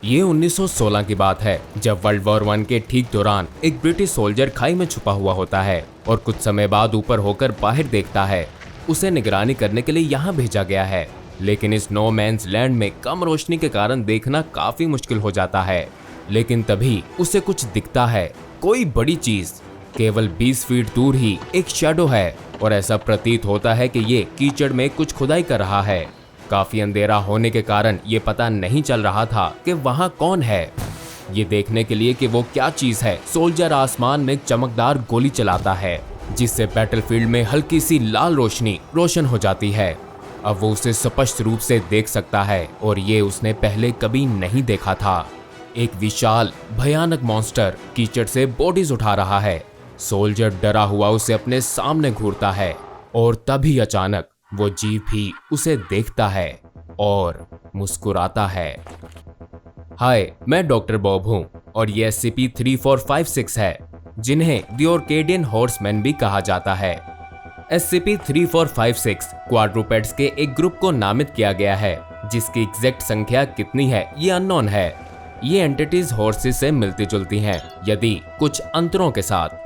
ये 1916 की बात है, जब वर्ल्ड वॉर 1 के ठीक दौरान एक ब्रिटिश सोल्जर खाई में छुपा हुआ होता है और कुछ समय बाद ऊपर होकर बाहर देखता है। उसे निगरानी करने के लिए यहाँ भेजा गया है, लेकिन इस नो मैन्स लैंड में कम रोशनी के कारण देखना काफी मुश्किल हो जाता है। लेकिन तभी उसे कुछ दिखता है, कोई बड़ी चीज। केवल 20 फीट दूर ही एक शैडो है और ऐसा प्रतीत होता है कि ये कीचड़ में कुछ खुदाई कर रहा है। काफी अंधेरा होने के कारण ये पता नहीं चल रहा था कि वहाँ कौन है। ये देखने के लिए कि वो क्या चीज है, सोल्जर आसमान में एक चमकदार गोली चलाता है, जिससे बैटलफील्ड में हल्की सी लाल रोशनी रोशन हो जाती है। अब वो उसे स्पष्ट रूप से देख सकता है और ये उसने पहले कभी नहीं देखा था। एक विशाल भयानक मॉन्स्टर कीचड़ से बॉडीज उठा रहा है। सोल्जर डरा हुआ उसे अपने सामने घूरता है और तभी अचानक वो जीव भी उसे देखता है और मुस्कुराता है। हाय, मैं डॉक्टर बॉब हूँ और ये SCP-3456 है, जिन्हें द ऑर्केडियन हॉर्समैन भी कहा जाता है। SCP-3456 क्वाड्रूपेड्स के एक ग्रुप को नामित किया गया है, जिसकी एग्जैक्ट संख्या कितनी है ये अननोन है। ये एंटिटीज हॉर्सेस से मिलती जुलती हैं, यदि कुछ अंतरों के साथ।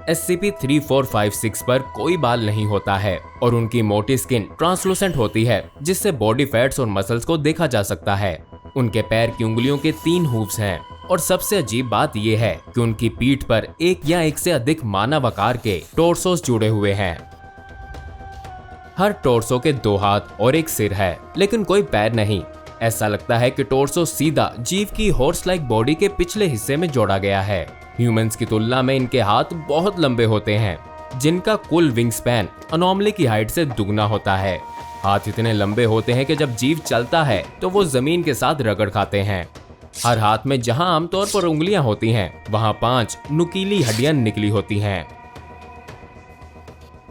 SCP-3456 पर कोई बाल नहीं होता है और उनकी मोटी स्किन ट्रांसलूसेंट होती है, जिससे बॉडी फैट्स और मसल्स को देखा जा सकता है। उनके पैर की उंगलियों के 3 हूव्स हैं और सबसे अजीब बात यह है कि उनकी पीठ पर एक या एक से अधिक मानव आकार के टोर्सोस जुड़े हुए हैं। हर टोर्सो के 2 हाथ और एक सिर है, लेकिन कोई पैर नहीं। ऐसा लगता है कि टोर्सो सीधा जीव की हॉर्स लाइक बॉडी के पिछले हिस्से में जोड़ा गया है। ह्यूमंस की तुलना में इनके हाथ बहुत लंबे होते हैं, जिनका कुल विंग स्पैन अनोमली की हाइट से दुगना होता है। हाथ इतने लंबे होते हैं कि जब जीव चलता है तो वो जमीन के साथ रगड़ खाते हैं। हर हाथ में जहां आमतौर पर उंगलियां होती हैं, वहां 5 नुकीली हड्डियां निकली होती हैं।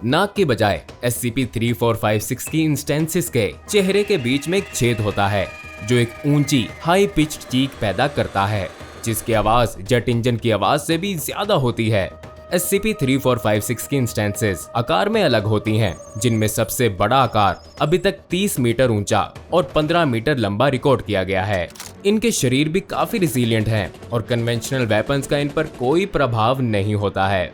नाक के बजाय SCP-3456 की इंस्टेंसिस के चेहरे के बीच में एक छेद होता है, जो एक ऊंची हाई पिच्ड चीख पैदा करता है, जिसकी आवाज जेट इंजन की आवाज से भी ज्यादा होती है। SCP-3456 की इंस्टेंसेस आकार में अलग होती हैं, जिनमें सबसे बड़ा आकार अभी तक 30 मीटर ऊंचा और 15 मीटर लंबा रिकॉर्ड किया गया है। इनके शरीर भी काफी रिसिलिएंट हैं और कन्वेंशनल वेपन्स का इन पर कोई प्रभाव नहीं होता है।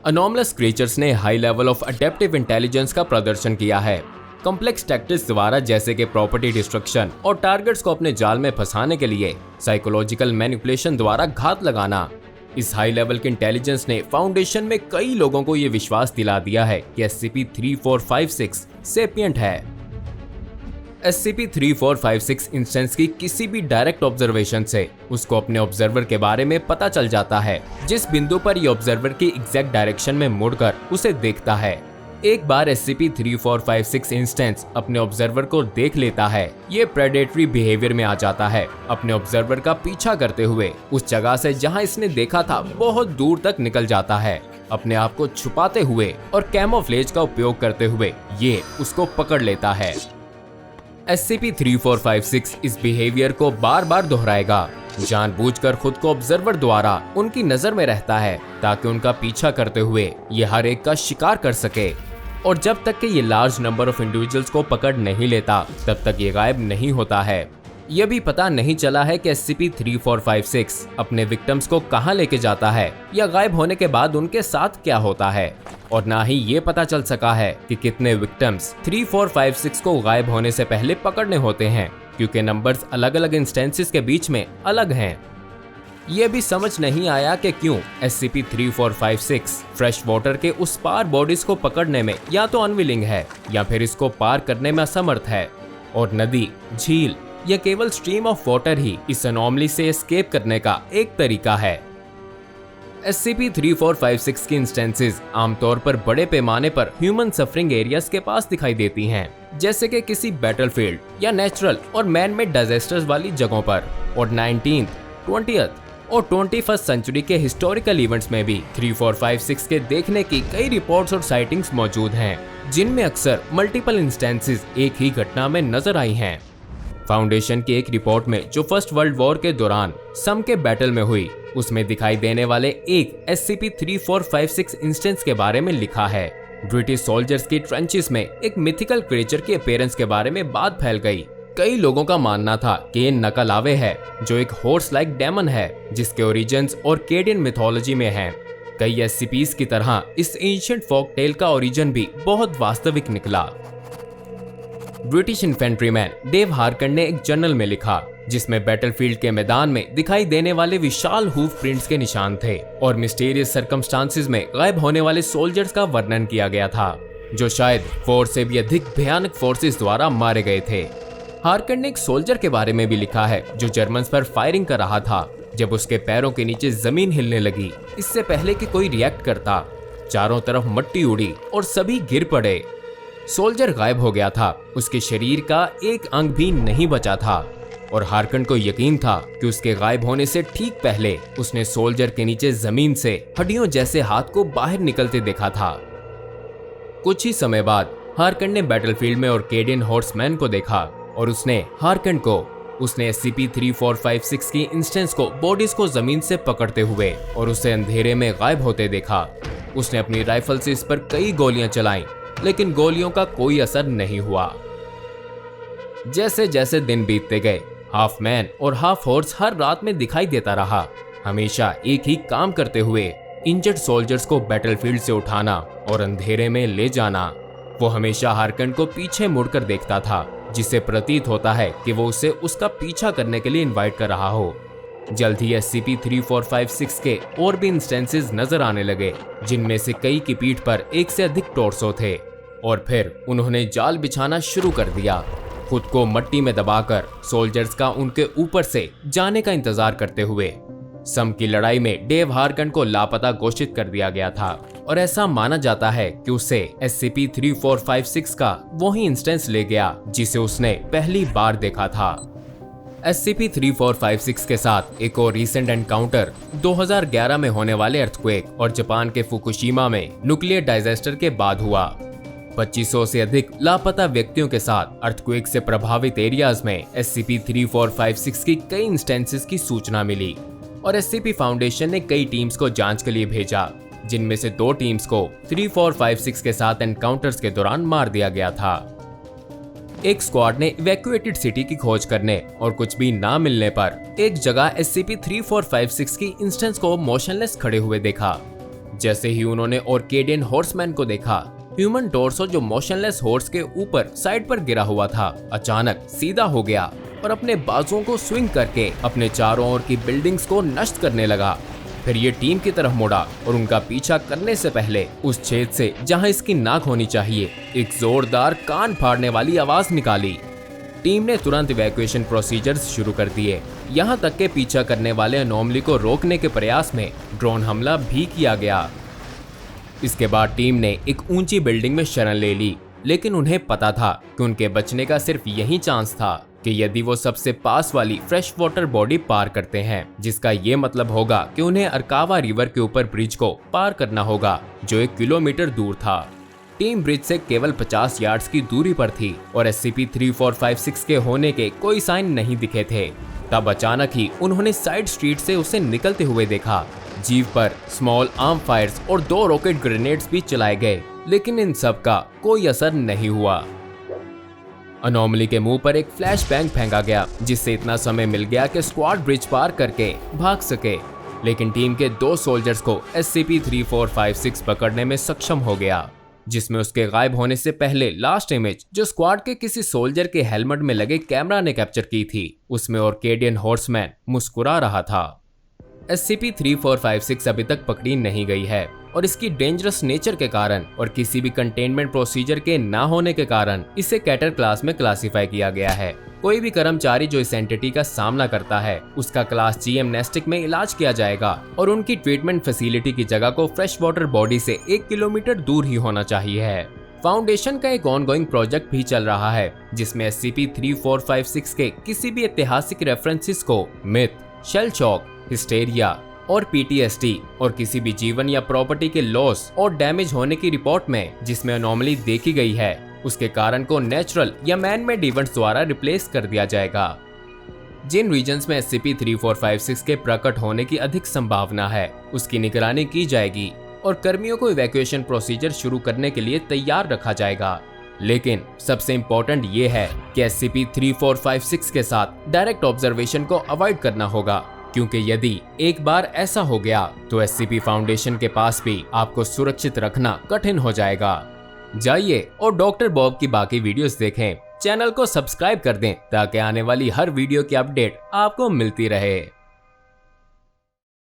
अनोमलस क्रीचर्स ने high level of adaptive intelligence का प्रदर्शन किया है। कॉम्प्लेक्स टैक्टिक्स द्वारा, जैसे कि प्रॉपर्टी डिस्ट्रक्शन और टारगेट्स को अपने जाल में फंसाने के लिए साइकोलॉजिकल मैनिपुलेशन द्वारा घात लगाना। इस हाई लेवल के इंटेलिजेंस ने फाउंडेशन में कई लोगों को यह विश्वास दिला दिया है कि SCP-3456 सेपिएंट है। SCP-3456 इंस्टेंस की किसी भी डायरेक्ट ऑब्जर्वेशन से उसको अपने ऑब्जर्वर के बारे में पता चल जाता है, जिस बिंदु पर ये ऑब्जर्वर की एग्जैक्ट डायरेक्शन में मुड़कर उसे देखता है। एक बार SCP-3456 इंस्टेंस अपने ऑब्जर्वर को देख लेता है, ये प्रेडेटरी बिहेवियर में आ जाता है, अपने ऑब्जर्वर का पीछा करते हुए उस जगह से जहां इसने देखा था बहुत दूर तक निकल जाता है, अपने आप को छुपाते हुए और कैमोफ्लेज का उपयोग करते हुए ये उसको पकड़ लेता है। SCP-3456 इस बिहेवियर को बार बार दोहराएगा, जानबूझकर खुद को ऑब्जर्वर द्वारा उनकी नजर में रहता है, ताकि उनका पीछा करते हुए ये हर एक का शिकार कर सके। और जब तक कि ये लार्ज नंबर ऑफ इंडिविजुअल्स को पकड़ नहीं लेता, तब तक ये गायब नहीं होता है। यह भी पता नहीं चला है कि SCP-3456 अपने विक्टिम्स को कहां लेके जाता है या गायब होने के बाद उनके साथ क्या होता है, और ना ही ये पता चल सका है कि कितने विक्टिम्स 3456 को गायब होने से पहले पकड़ने होते हैं, क्योंकि नंबर्स अलग अलग इंस्टेंसेस के बीच में अलग हैं। यह भी समझ नहीं आया कि क्यों SCP-3456 फ्रेश वाटर के उस पार बॉडीज को पकड़ने में या तो अनविलिंग है या फिर इसको पार करने में असमर्थ है, और नदी, झील या केवल स्ट्रीम ऑफ वाटर ही इस अनोमली से एस्केप करने का एक तरीका है। SCP-3456 की इंस्टेंसेस आमतौर पर बड़े पैमाने पर ह्यूमन सफरिंग एरियाज के पास दिखाई देती हैं, जैसे कि किसी बैटलफील्ड या नेचुरल और मैन मेड डिजास्टर्स वाली जगहों पर, और 19th, 20th और 21st सेंचुरी के हिस्टोरिकल इवेंट्स में भी 3456 के देखने की कई रिपोर्ट्स और साइटिंग्स मौजूद हैं, जिनमें अक्सर मल्टीपल इंस्टेंसेस एक ही घटना में नजर आई हैं। फाउंडेशन की एक रिपोर्ट में, जो फर्स्ट वर्ल्ड वॉर के दौरान सम के बैटल में हुई, उसमें दिखाई देने वाले एक SCP-3456 इंस्टेंस के बारे में लिखा है। ब्रिटिश सोल्जर्स की ट्रेंचेस में एक मिथिकल क्रिएचर के अपीयरेंस के बारे में बात फैल गई, कई लोगों का मानना था कि ये नकलावे है, जो एक हॉर्स लाइक डेमन है जिसके ओरिजिन्स और केडियन मिथोलॉजी में हैं। कई एससीपीज की तरह इस एंशिएंट फोक टेल का ओरिजिन भी बहुत वास्तविक निकला। ब्रिटिश इन्फेंट्रीमैन डेव हार्कन ने एक जर्नल में लिखा जिसमें बैटलफील्ड के मैदान में दिखाई देने वाले विशाल हूफ प्रिंट्स के निशान थे और मिस्टीरियस सर्कमस्टांसेस में गायब होने वाले सोल्जर्स का वर्णन किया गया था, जो शायद 4 से भी अधिक भयानक फोर्सेस द्वारा मारे गए थे। हार्कन ने एक सोल्जर के बारे में भी लिखा है जो जर्मन्स पर फायरिंग कर रहा था जब उसके पैरों के नीचे जमीन हिलने लगी, इससे पहले कि कोई रिएक्ट करता। चारों तरफ मिट्टी उड़ी और सभी गिर पड़े। सोल्जर गायब हो गया था, उसके शरीर का एक अंग भी नहीं बचा था और हार्कन को यकीन था कि उसके गायब होने से ठीक पहले उसने सोल्जर के नीचे जमीन से हड्डियों जैसे हाथ को बाहर निकलते देखा था। कुछ ही समय बाद हार्कन ने बैटलफील्ड में ऑर्केडियन हॉर्समैन को देखा और उसने SCP-3456 की इंस्टेंस को बॉडीज को जमीन से पकड़ते हुए और उसे अंधेरे में गायब होते देखा। उसने अपनी राइफल से इस पर कई गोलियां चलाईं, लेकिन गोलियों का कोई असर नहीं हुआ। जैसे जैसे दिन बीतते गए, हाफ मैन और हाफ हॉर्स हर रात में दिखाई देता रहा, हमेशा एक ही काम करते हुए इंजर्ड सोल्जर्स को बैटलफील्ड से उठाना और अंधेरे में ले जाना। वो हमेशा हार्कन को पीछे मुड़कर देखता था, जिससे प्रतीत होता है कि वो उसे उसका पीछा करने के लिए इनवाइट कर रहा हो। जल्द ही SCP-3456 के और भी इंस्टेंसेस नजर आने लगे, जिनमें से कई की पीठ पर एक से अधिक टॉर्सो थे और फिर उन्होंने जाल बिछाना शुरू कर दिया, खुद को मिट्टी में दबाकर सोल्जर्स का उनके ऊपर से जाने का इंतजार करते हुए। सम की लड़ाई में डेव हार्कन को लापता घोषित कर दिया गया था और ऐसा माना जाता है कि उसे SCP-3456 का वही इंस्टेंस ले गया जिसे उसने पहली बार देखा था। SCP-3456 के साथ एक और रीसेंट एनकाउंटर 2011 में होने वाले अर्थक्वेक और जापान के फुकुशिमा में न्यूक्लियर डिजास्टर के बाद हुआ। 2500 से अधिक लापता व्यक्तियों के साथ अर्थक्वेक से प्रभावित एरियाज में SCP-3456 की कई इंस्टेंसेस की सूचना मिली और SCP फाउंडेशन ने कई टीम्स को जांच के लिए भेजा, जिनमें से 2 टीम्स को 3456 के साथ एनकाउंटर्स के दौरान मार दिया गया था। एक स्क्वाड ने इवैक्यूएटेड सिटी की खोज करने और कुछ भी ना मिलने पर एक जगह SCP-3456 की इंस्टेंस को मोशनलेस खड़े हुए देखा। जैसे ही उन्होंने ऑर्केडियन हॉर्समैन को देखा, ह्यूमन टॉर्सो जो मोशनलेस हॉर्स के ऊपर साइड पर गिरा हुआ था, अचानक सीधा हो गया और अपने बाजुओं को स्विंग करके अपने चारों ओर की बिल्डिंग्स को नष्ट करने लगा। फिर ये टीम की तरफ मुड़ा और उनका पीछा करने से पहले उस छेद से जहां इसकी नाक होनी चाहिए एक जोरदार कान फाड़ने वाली आवाज निकाली। टीम ने तुरंत इवैक्यूएशन प्रोसीजर्स शुरू कर दिए, यहां तक के पीछा करने वाले अनोमली को रोकने के प्रयास में ड्रोन हमला भी किया गया। इसके बाद टीम ने एक ऊंची बिल्डिंग में शरण ले ली, लेकिन उन्हें पता था कि उनके बचने का सिर्फ यही चांस था कि यदि वो सबसे पास वाली फ्रेश वाटर बॉडी पार करते हैं, जिसका ये मतलब होगा कि उन्हें अरकावा रिवर के ऊपर ब्रिज को पार करना होगा, जो 1 किलोमीटर दूर था। टीम ब्रिज से केवल 50 यार्ड्स की दूरी पर थी और SCP-3456 के होने के कोई साइन नहीं दिखे थे। तब अचानक ही उन्होंने साइड स्ट्रीट से उसे निकलते हुए देखा। जीप पर स्मॉल आर्म फायर्स और 2 रॉकेट ग्रेनेड्स भी चलाए गए, लेकिन इन सब का कोई असर नहीं हुआ। अनोमली के मुंह पर एक फ्लैश बैंग फेंका गया, जिससे इतना समय मिल गया कि स्क्वाड ब्रिज पार करके भाग सके, लेकिन टीम के 2 सोल्जर्स को SCP-3456 पकड़ने में सक्षम हो गया, जिसमें उसके गायब होने से पहले लास्ट इमेज जो स्क्वाड के किसी सोल्जर के हेलमेट में लगे कैमरा ने कैप्चर की थी, उसमें ऑर्केडियन हॉर्समैन मुस्कुरा रहा था। SCP-3456 अभी तक पकड़ी नहीं गई है और इसकी डेंजरस नेचर के कारण और किसी भी कंटेनमेंट प्रोसीजर के ना होने के कारण इसे कैटर क्लास में क्लासिफाई किया गया है। कोई भी कर्मचारी जो इस एंटिटी का सामना करता है, उसका क्लास GM नेस्टिक में इलाज किया जाएगा और उनकी ट्रीटमेंट फैसिलिटी की जगह को फ्रेश वाटर बॉडी से 1 किलोमीटर दूर ही होना चाहिए। फाउंडेशन का एक ऑनगोइंग प्रोजेक्ट भी चल रहा है, जिसमें SCP-3456 के किसी भी ऐतिहासिक रेफरेंसेस को मिथ, शेल शॉक, हिस्टेरिया और PTSD और किसी भी जीवन या प्रॉपर्टी के लॉस और डैमेज होने की रिपोर्ट में जिसमें अनोमली देखी गई है, उसके कारण को नेचुरल या मैन मेड इवेंट्स द्वारा रिप्लेस कर दिया जाएगा। जिन रीजन्स में SCP-3456 के प्रकट होने की अधिक संभावना है, उसकी निगरानी की जाएगी और कर्मियों को इवैक्यूएशन प्रोसीजर शुरू करने के लिए तैयार रखा जाएगा। लेकिन सबसे इम्पोर्टेंट ये है कि SCP-3456 के साथ डायरेक्ट ऑब्जर्वेशन को अवॉइड करना होगा, क्योंकि यदि एक बार ऐसा हो गया तो SCP फाउंडेशन के पास भी आपको सुरक्षित रखना कठिन हो जाएगा। जाइए और डॉक्टर बॉब की बाकी वीडियोस देखें। चैनल को सब्सक्राइब कर दें ताकि आने वाली हर वीडियो की अपडेट आपको मिलती रहे।